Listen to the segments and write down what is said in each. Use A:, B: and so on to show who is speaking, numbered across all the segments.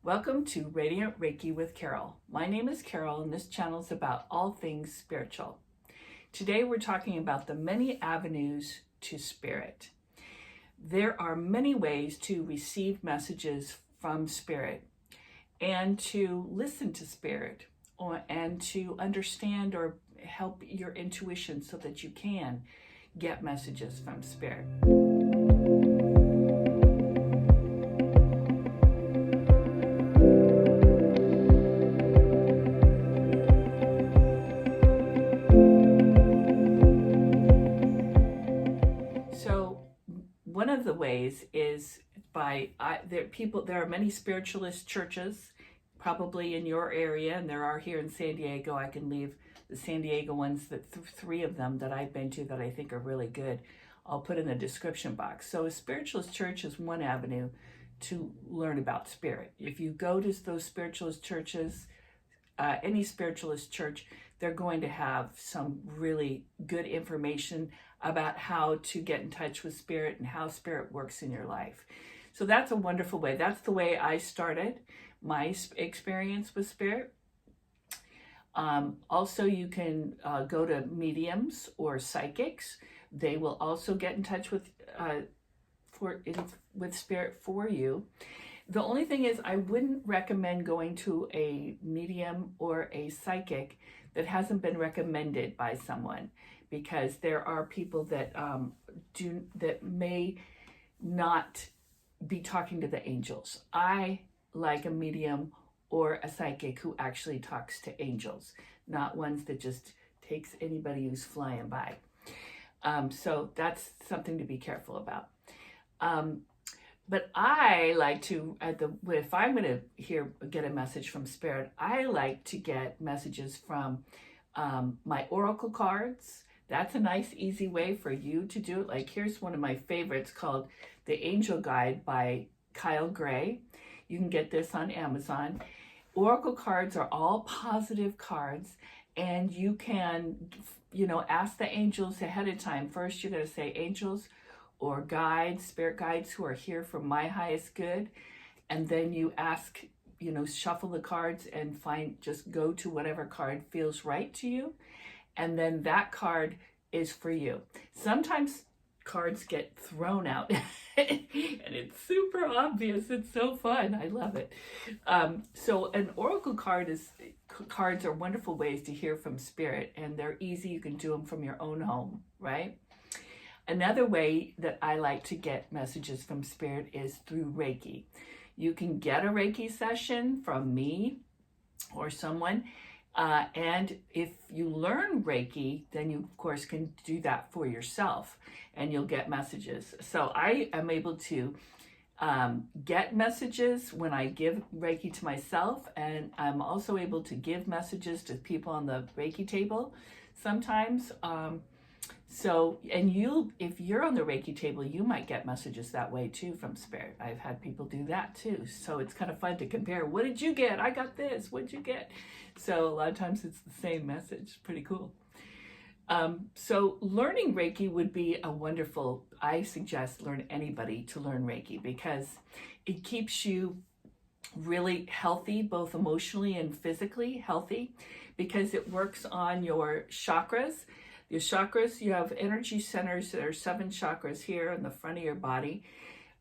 A: Welcome to Radiant Reiki with Carol. My name is Carol and this channel is about all things spiritual. Today we're talking about the many avenues to spirit. There are many ways to receive messages from spirit and to listen to spirit and to understand or help your intuition so that you can get messages from spirit. One of the ways is by there are many spiritualist churches probably in your area, and there are here in San Diego. I can leave the San Diego ones, that three of them that I've been to that I think are really good. I'll put in the description box. So a spiritualist church is one avenue to learn about spirit. If you go to those spiritualist churches, any spiritualist church, they're going to have some really good information about how to get in touch with spirit and how spirit works in your life. So that's a wonderful way. That's the way I started my experience with spirit. Also, you can go to mediums or psychics. They will also get in touch with spirit for you. The only thing is, I wouldn't recommend going to a medium or a psychic that hasn't been recommended by someone, because there are people that may not be talking to the angels. I like a medium or a psychic who actually talks to angels, not ones that just takes anybody who's flying by. So that's something to be careful about. But I like to, if I'm going to get a message from spirit, I like to get messages from my oracle cards. That's a nice, easy way for you to do it. Like, here's one of my favorites called The Angel Guide by Kyle Gray. You can get this on Amazon. Oracle cards are all positive cards, and you can, ask the angels ahead of time. First, you're going to say, angels or guides, spirit guides who are here for my highest good. And then you ask, shuffle the cards and just go to whatever card feels right to you. And then that card is for you. Sometimes cards get thrown out and it's super obvious. It's so fun. I love it. So an oracle cards are wonderful ways to hear from spirit, and they're easy. You can do them from your own home, right? Another way that I like to get messages from spirit is through Reiki. You can get a Reiki session from me or someone. And if you learn Reiki, then you, of course, can do that for yourself and you'll get messages. So I am able to get messages when I give Reiki to myself, and I'm also able to give messages to people on the Reiki table sometimes. If you're on the Reiki table, you might get messages that way too from spirit. I've had people do that too. So it's kind of fun to compare. What did you get? I got this. What did you get? So a lot of times it's the same message. Pretty cool. So learning Reiki would be I suggest anybody to learn Reiki, because it keeps you really healthy, both emotionally and physically healthy, because it works on your chakras. Your chakras, you have energy centers. There are 7 chakras here in the front of your body.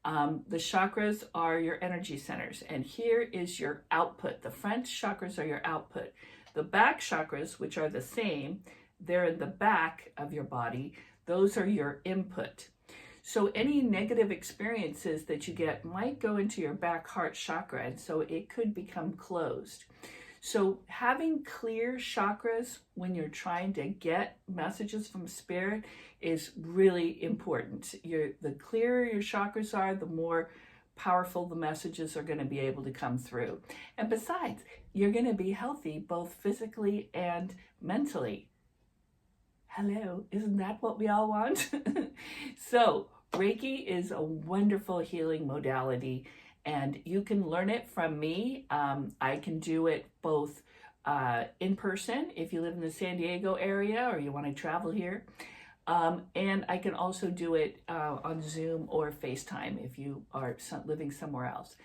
A: The chakras are your energy centers, and here is your output. The front chakras are your output. The back chakras, which are the same, they're in the back of your body. Those are your input. So any negative experiences that you get might go into your back heart chakra, and so it could become closed. So having clear chakras when you're trying to get messages from spirit is really important. The clearer your chakras are, the more powerful the messages are going to be able to come through. And besides, you're going to be healthy both physically and mentally. Hello, isn't that what we all want? So Reiki is a wonderful healing modality, and you can learn it from me. I can do it both in person if you live in the San Diego area or you want to travel here. And I can also do it on Zoom or FaceTime if you are living somewhere else.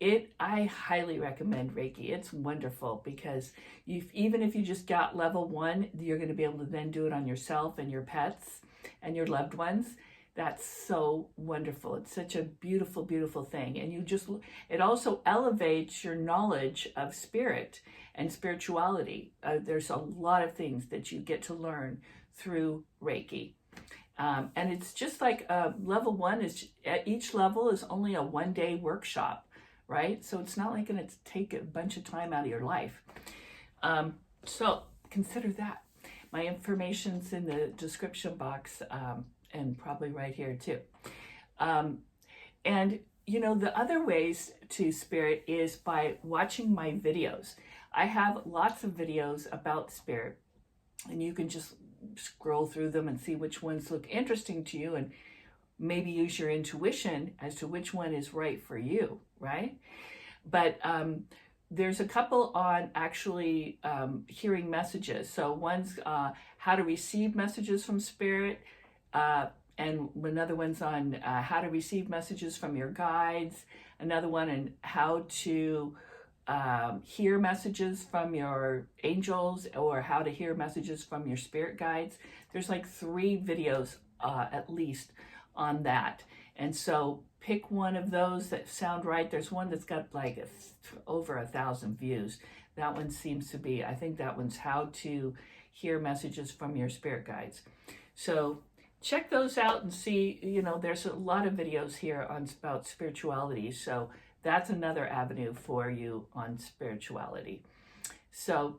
A: I highly recommend Reiki. It's wonderful because even if you just got level 1, you're going to be able to then do it on yourself and your pets and your loved ones. That's so wonderful. It's such a beautiful, beautiful thing. And it also elevates your knowledge of spirit and spirituality. There's a lot of things that you get to learn through Reiki. And it's just like level 1 is, at each level is only a 1-day workshop, right? So it's not like going to take a bunch of time out of your life. So consider that. My information's in the description box, and probably right here too. And the other ways to spirit is by watching my videos. I have lots of videos about spirit, and you can just scroll through them and see which ones look interesting to you, and maybe use your intuition as to which one is right for you, right? But there's a couple on actually hearing messages. So one's how to receive messages from spirit, and another one's on how to receive messages from your guides, another one on how to hear messages from your angels, or how to hear messages from your spirit guides. There's like 3 videos at least on that. And so pick one of those that sound right. There's one that's got like over 1,000 views. That one seems to be, I think that one's how to hear messages from your spirit guides. So check those out and see, there's a lot of videos here about spirituality. So that's another avenue for you on spirituality. So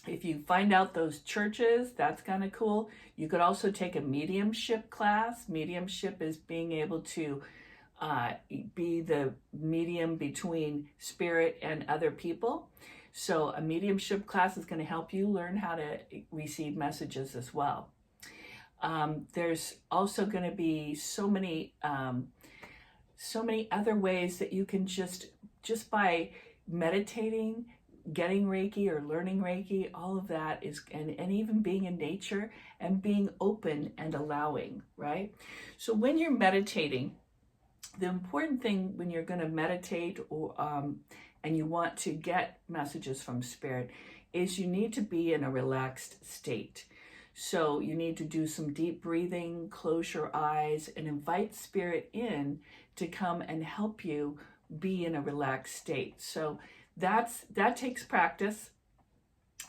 A: if you find out those churches, that's kind of cool. You could also take a mediumship class. Mediumship is being able to be the medium between spirit and other people. So a mediumship class is going to help you learn how to receive messages as well. There's also going to be so many other ways that you can just by meditating, getting Reiki or learning Reiki, all of that is, and even being in nature and being open and allowing, right? So when you're meditating, the important thing when you're going to meditate or and you want to get messages from spirit is you need to be in a relaxed state. So you need to do some deep breathing, close your eyes, and invite spirit in to come and help you be in a relaxed state. So that takes practice.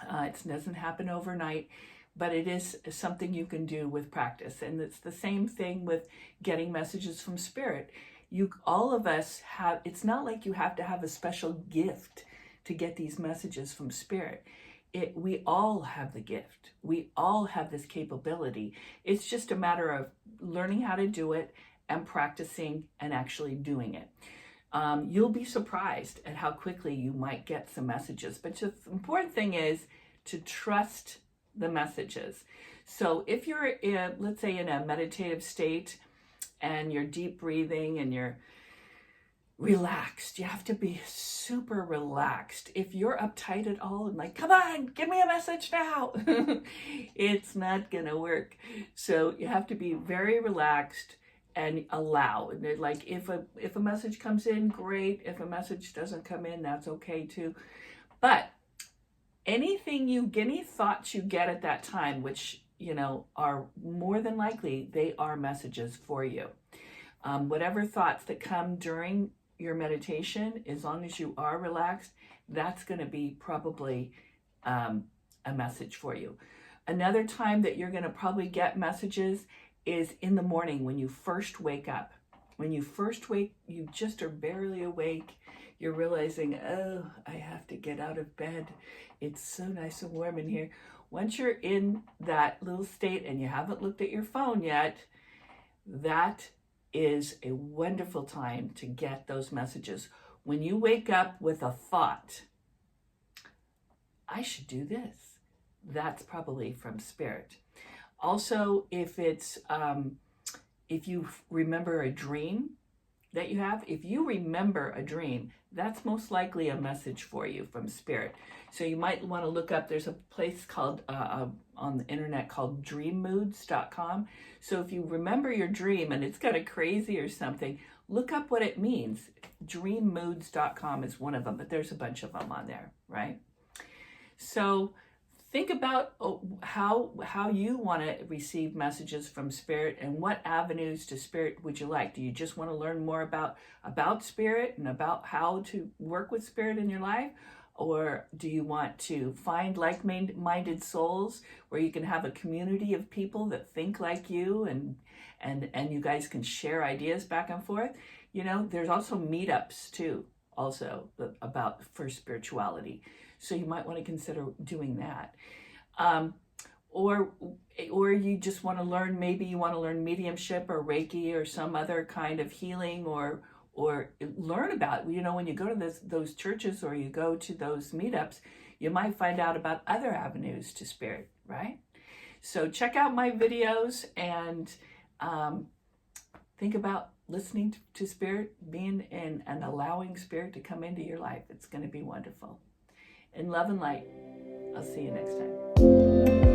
A: It doesn't happen overnight, but it is something you can do with practice. And it's the same thing with getting messages from spirit. All of us have, it's not like you have to have a special gift to get these messages from spirit. We all have the gift. We all have this capability. It's just a matter of learning how to do it and practicing and actually doing it. You'll be surprised at how quickly you might get some messages. But the important thing is to trust the messages. So if you're let's say in a meditative state and you're deep breathing and you're relaxed, you have to be super relaxed. If you're uptight at all and like, come on, give me a message now, it's not gonna work. So you have to be very relaxed and allow. Like if a message comes in, great. If a message doesn't come in, that's okay too. But any thoughts you get at that time, which are more than likely, they are messages for you. Whatever thoughts that come during your meditation, as long as you are relaxed, that's going to be probably a message for you. Another time that you're going to probably get messages is in the morning when you first wake up. When you first wake, you just are barely awake. You're realizing, oh, I have to get out of bed. It's so nice and warm in here. Once you're in that little state and you haven't looked at your phone yet, that is a wonderful time to get those messages. When you wake up with a thought, I should do this, that's probably from spirit. Also, if you remember a dream that you have, if you remember a dream, that's most likely a message for you from spirit. So you might want to look up, there's a place called on the internet called dreammoods.com. So if you remember your dream and it's kind of crazy or something, look up what it means. Dreammoods.com is one of them, but there's a bunch of them on there, right? So think about how you want to receive messages from Spirit, and what avenues to Spirit would you like. Do you just want to learn more about Spirit and about how to work with Spirit in your life? Or do you want to find like-minded souls where you can have a community of people that think like you, and you guys can share ideas back and forth? You know, there's also meetups too, also for spirituality. So you might want to consider doing that. Or you just want to learn, maybe you want to learn mediumship or Reiki or some other kind of healing, or learn about, you know, when you go to those churches or you go to those meetups, you might find out about other avenues to Spirit, right? So check out my videos and think about listening to Spirit, being in and allowing Spirit to come into your life. It's going to be wonderful. In love and light, I'll see you next time.